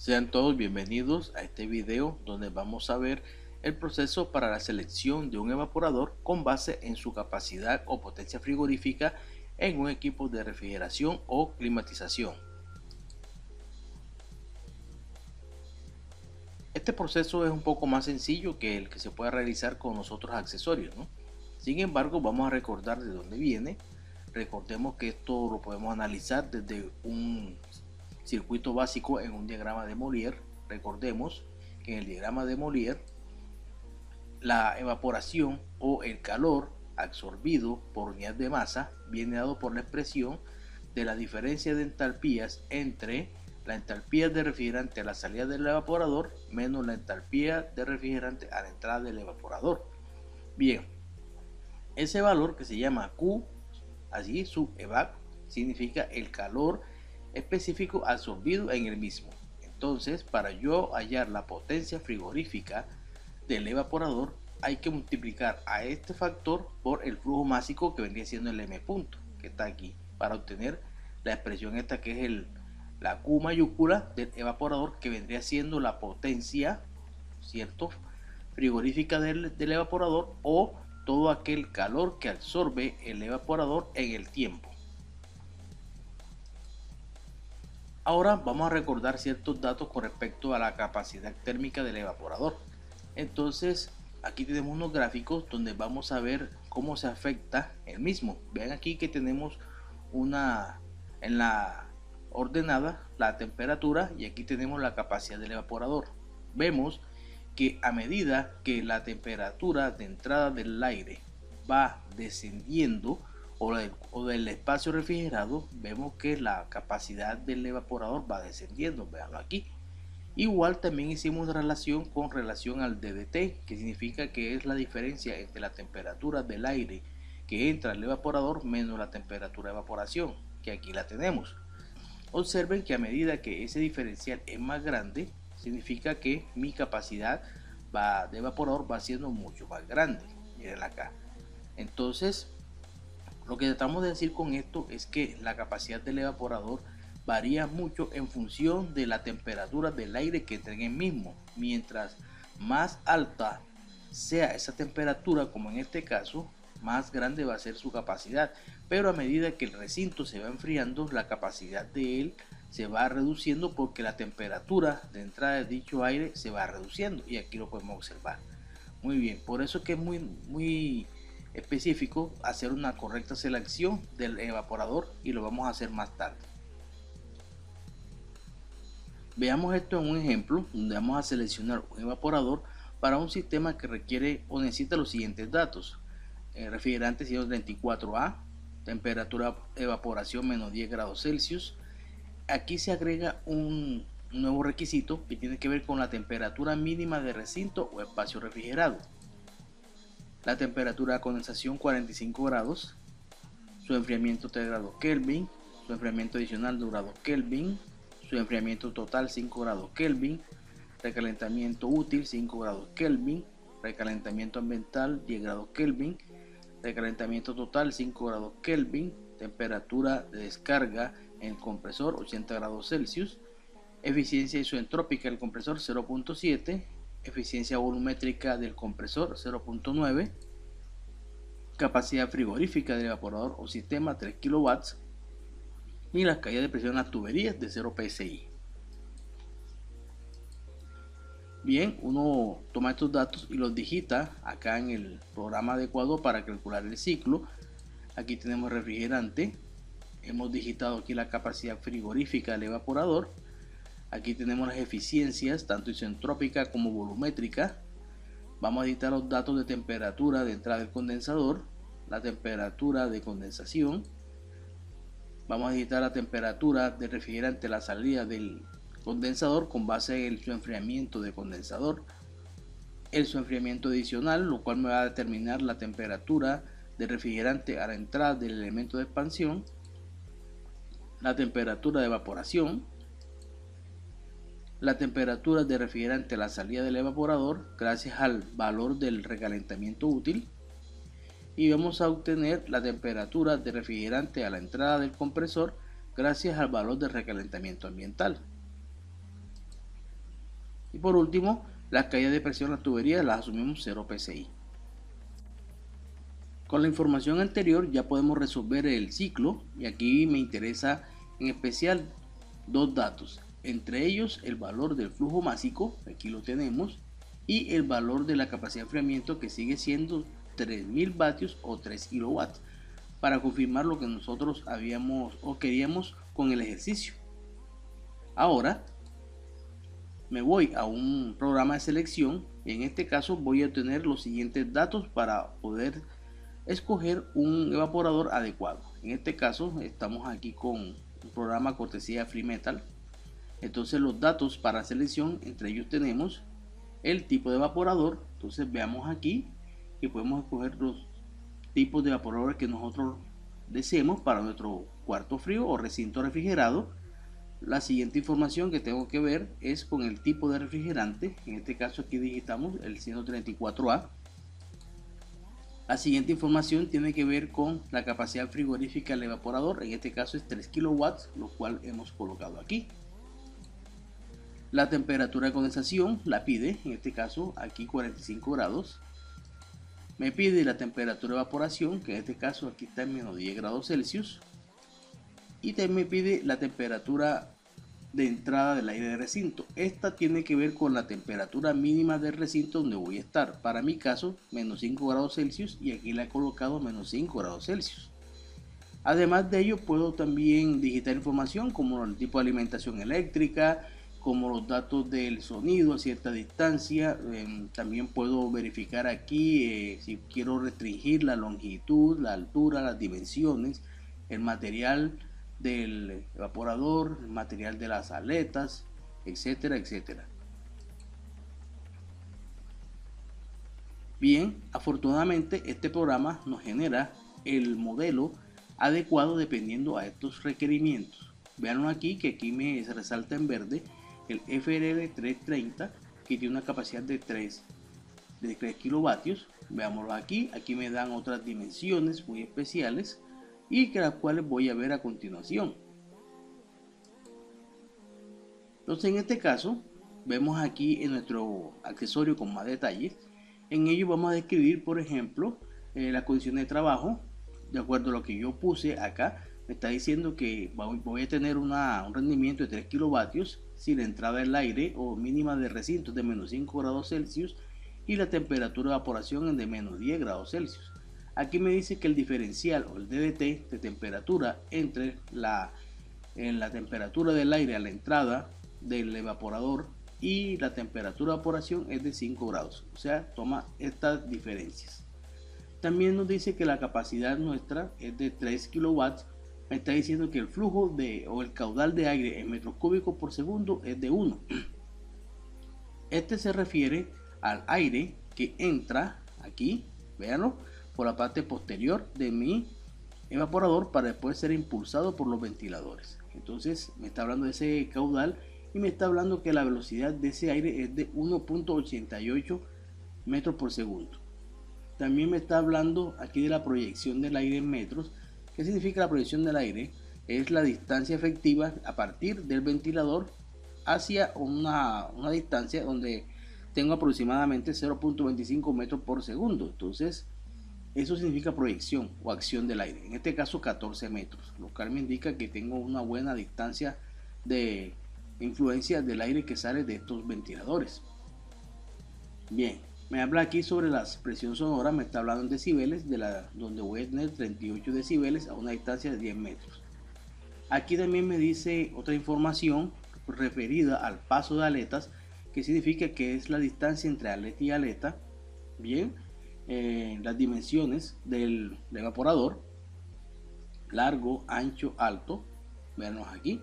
Sean todos bienvenidos a este video donde vamos a ver el proceso para la selección de un evaporador con base en su capacidad o potencia frigorífica en un equipo de refrigeración o climatización. Este proceso es un poco más sencillo que el que se puede realizar con los otros accesorios, ¿no? Sin embargo, vamos a recordar de dónde viene. Recordemos que esto lo podemos analizar desde un circuito básico en un diagrama de Molière. Recordemos que en el diagrama de Molière la evaporación o el calor absorbido por unidad de masa viene dado por la expresión de la diferencia de entalpías entre la entalpía de refrigerante a la salida del evaporador menos la entalpía de refrigerante a la entrada del evaporador. Bien, ese valor que se llama Q, así sub evap, significa el calor específico absorbido en el mismo. Entonces, para yo hallar la potencia frigorífica del evaporador, hay que multiplicar a este factor por el flujo másico que vendría siendo el M punto, que está aquí, para obtener la expresión esta que es la Q mayúscula del evaporador, que vendría siendo la potencia, ¿cierto?, frigorífica del evaporador, o todo aquel calor que absorbe el evaporador en el tiempo. Ahora vamos a recordar ciertos datos con respecto a la capacidad térmica del evaporador. Entonces, aquí tenemos unos gráficos donde vamos a ver cómo se afecta el mismo. Vean aquí que tenemos en la ordenada la temperatura y aquí tenemos la capacidad del evaporador. Vemos que a medida que la temperatura de entrada del aire va descendiendo o del espacio refrigerado, vemos que la capacidad del evaporador va descendiendo. Veanlo aquí. Igual también hicimos una relación con relación al DDT, que significa que es la diferencia entre la temperatura del aire que entra al evaporador menos la temperatura de evaporación, que aquí la tenemos. Observen que a medida que ese diferencial es más grande, significa que mi capacidad de evaporador va siendo mucho más grande. Miren acá. Entonces, lo que tratamos de decir con esto es que la capacidad del evaporador varía mucho en función de la temperatura del aire que entra en el mismo. Mientras más alta sea esa temperatura, como en este caso, más grande va a ser su capacidad. Pero a medida que el recinto se va enfriando, la capacidad de él se va reduciendo porque la temperatura de entrada de dicho aire se va reduciendo, y aquí lo podemos observar. Muy bien, por eso es que es muy específico hacer una correcta selección del evaporador, y lo vamos a hacer más tarde. Veamos esto en un ejemplo donde vamos a seleccionar un evaporador para un sistema que requiere o necesita los siguientes datos: refrigerante 134A, temperatura de evaporación menos 10 grados Celsius. Aquí se agrega un nuevo requisito que tiene que ver con la temperatura mínima de recinto o espacio refrigerado. La temperatura de condensación 45 grados, su enfriamiento 3 grados Kelvin, su enfriamiento adicional 2 grados Kelvin, su enfriamiento total 5 grados Kelvin, recalentamiento útil 5 grados Kelvin, recalentamiento ambiental 10 grados Kelvin, recalentamiento total 5 grados Kelvin, temperatura de descarga en el compresor 80 grados Celsius, eficiencia isentrópica del compresor 0.7, eficiencia volumétrica del compresor 0.9, capacidad frigorífica del evaporador o sistema 3 kW, y las caídas de presión en las tuberías de 0 psi. Bien, uno toma estos datos y los digita acá en el programa adecuado para calcular el ciclo. Aquí tenemos refrigerante, hemos digitado aquí la capacidad frigorífica del evaporador. Aquí tenemos las eficiencias, tanto isentrópica como volumétrica. Vamos a digitar los datos de temperatura de entrada del condensador, la temperatura de condensación. Vamos a digitar la temperatura del refrigerante a la salida del condensador con base en su enfriamiento de condensador, su enfriamiento adicional, lo cual me va a determinar la temperatura del refrigerante a la entrada del elemento de expansión, la temperatura de evaporación, la temperatura de refrigerante a la salida del evaporador gracias al valor del recalentamiento útil, y vamos a obtener la temperatura de refrigerante a la entrada del compresor gracias al valor del recalentamiento ambiental. Y por último, las caídas de presión en la tubería las asumimos 0 psi. Con la información anterior ya podemos resolver el ciclo, y aquí me interesa en especial dos datos, entre ellos el valor del flujo másico, aquí lo tenemos, y el valor de la capacidad de enfriamiento, que sigue siendo 3000 vatios o 3 kilowatts, para confirmar lo que nosotros habíamos o queríamos con el ejercicio. Ahora me voy a un programa de selección y en este caso voy a obtener los siguientes datos para poder escoger un evaporador adecuado. En este caso estamos aquí con un programa cortesía FreeMetal. Entonces los datos para selección, entre ellos tenemos el tipo de evaporador. Entonces veamos aquí que podemos escoger los tipos de evaporadores que nosotros deseemos para nuestro cuarto frío o recinto refrigerado. La siguiente información que tengo que ver es con el tipo de refrigerante. En este caso aquí digitamos el 134A. La siguiente información tiene que ver con la capacidad frigorífica del evaporador. En este caso es 3 kilowatts, lo cual hemos colocado aquí. La temperatura de condensación la pide, en este caso aquí 45 grados. Me pide la temperatura de evaporación, que en este caso aquí está en menos 10 grados Celsius. Y también me pide la temperatura de entrada del aire de recinto. Esta tiene que ver con la temperatura mínima del recinto donde voy a estar. Para mi caso, menos 5 grados Celsius, y aquí la he colocado menos 5 grados Celsius. Además de ello, puedo también digitar información como el tipo de alimentación eléctrica, como los datos del sonido a cierta distancia. También puedo verificar aquí si quiero restringir la longitud, la altura, las dimensiones, el material del evaporador, el material de las aletas, etcétera, etcétera. Bien, afortunadamente este programa nos genera el modelo adecuado dependiendo a estos requerimientos. Veanlo aquí, que aquí me resalta en verde el FRL 330, que tiene una capacidad de 3 kilovatios. Veámoslo aquí, aquí me dan otras dimensiones muy especiales y que las cuales voy a ver a continuación. Entonces en este caso vemos aquí en nuestro accesorio con más detalles. En ello vamos a describir, por ejemplo, las condiciones de trabajo. De acuerdo a lo que yo puse acá, me está diciendo que voy a tener un rendimiento de 3 kilovatios si la entrada del aire o mínima de recinto es de menos 5 grados Celsius y la temperatura de evaporación es de menos 10 grados Celsius. Aquí me dice que el diferencial o el DDT de temperatura entre la temperatura del aire a la entrada del evaporador y la temperatura de evaporación es de 5 grados. O sea, toma estas diferencias. También nos dice que la capacidad nuestra es de 3 kilowatts. Me está diciendo que el flujo o el caudal de aire en metros cúbicos por segundo es de 1. Este se refiere al aire que entra aquí, véanlo, por la parte posterior de mi evaporador para después ser impulsado por los ventiladores. Entonces me está hablando de ese caudal y me está hablando que la velocidad de ese aire es de 1.88 metros por segundo. También me está hablando aquí de la proyección del aire en metros. ¿Qué significa la proyección del aire? Es la distancia efectiva a partir del ventilador hacia una distancia donde tengo aproximadamente 0.25 metros por segundo. Entonces eso significa proyección o acción del aire, en este caso 14 metros, lo cual me indica que tengo una buena distancia de influencia del aire que sale de estos ventiladores. Bien, me habla aquí sobre la presión sonora, me está hablando en decibeles, donde voy a tener 38 decibeles a una distancia de 10 metros. Aquí también me dice otra información referida al paso de aletas, que significa que es la distancia entre aleta y aleta. Bien, las dimensiones del evaporador, largo, ancho, alto. Veanlos aquí,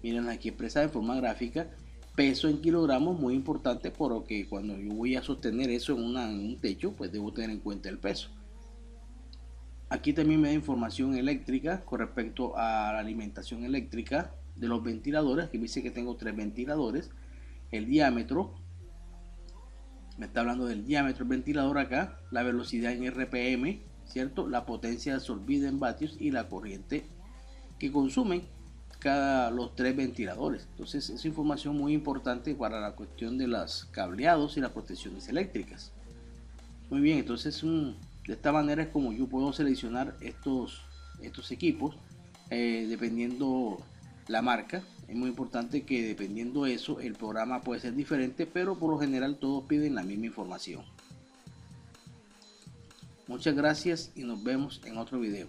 miren aquí expresada en forma gráfica. Peso en kilogramos, muy importante, porque cuando yo voy a sostener eso en un techo, pues debo tener en cuenta el peso. Aquí también me da información eléctrica con respecto a la alimentación eléctrica de los ventiladores. Aquí me dice que tengo 3 ventiladores. El diámetro, me está hablando del diámetro del ventilador acá, la velocidad en RPM, ¿cierto? La potencia absorbida en vatios y la corriente que consumen. los 3 ventiladores. Entonces es información muy importante para la cuestión de los cableados y las protecciones eléctricas. Muy bien, entonces de esta manera es como yo puedo seleccionar estos equipos dependiendo la marca. Es muy importante que dependiendo eso el programa puede ser diferente, pero por lo general todos piden la misma información. Muchas gracias y nos vemos en otro video.